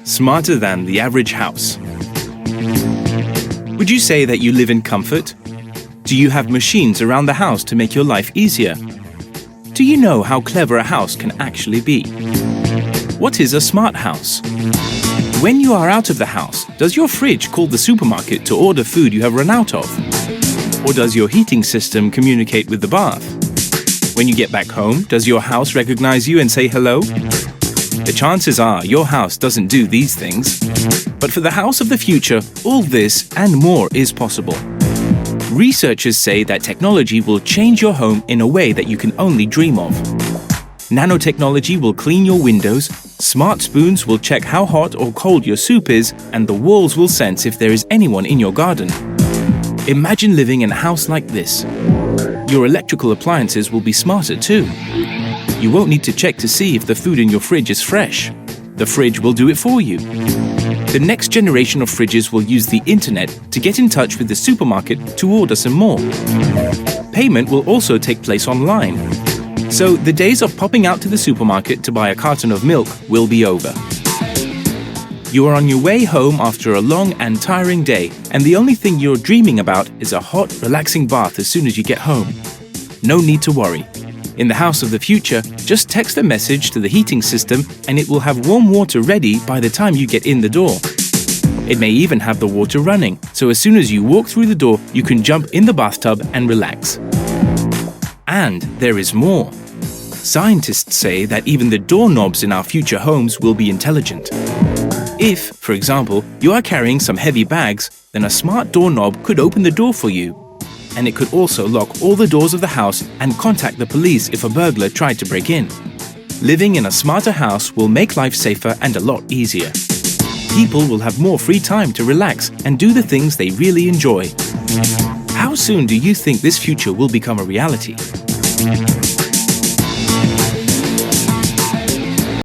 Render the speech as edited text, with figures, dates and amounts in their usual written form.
Smarter than the average house. Would you say that you live in comfort? Do you have machines around the house to make your life easier? Do you know how clever a house can actually be? What is a smart house? When you are out of the house, does your fridge call the supermarket to order food you have run out of? Or does your heating system communicate with the bath? When you get back home, does your house recognize you and say hello? The chances are your house doesn't do these things. But for the house of the future, all this and more is possible. Researchers say that technology will change your home in a way that you can only dream of. Nanotechnology will clean your windows, smart spoons will check how hot or cold your soup is, and the walls will sense if there is anyone in your garden. Imagine living in a house like this. Your electrical appliances will be smarter too. You won't need to check to see if the food in your fridge is fresh. The fridge will do it for you. The next generation of fridges will use the internet to get in touch with the supermarket to order some more. Payment will also take place online. So the days of popping out to the supermarket to buy a carton of milk will be over. You are on your way home after a long and tiring day, and the only thing you're dreaming about is a hot, relaxing bath as soon as you get home. No need to worry. In the house of the future, just text a message to the heating system and it will have warm water ready by the time you get in the door. It may even have the water running, so as soon as you walk through the door, you can jump in the bathtub and relax. And there is more. Scientists say that even the doorknobs in our future homes will be intelligent. If, for example, you are carrying some heavy bags, then a smart doorknob could open the door for you. And it could also lock all the doors of the house and contact the police if a burglar tried to break in. Living in a smarter house will make life safer and a lot easier. People will have more free time to relax and do the things they really enjoy. How soon do you think this future will become a reality?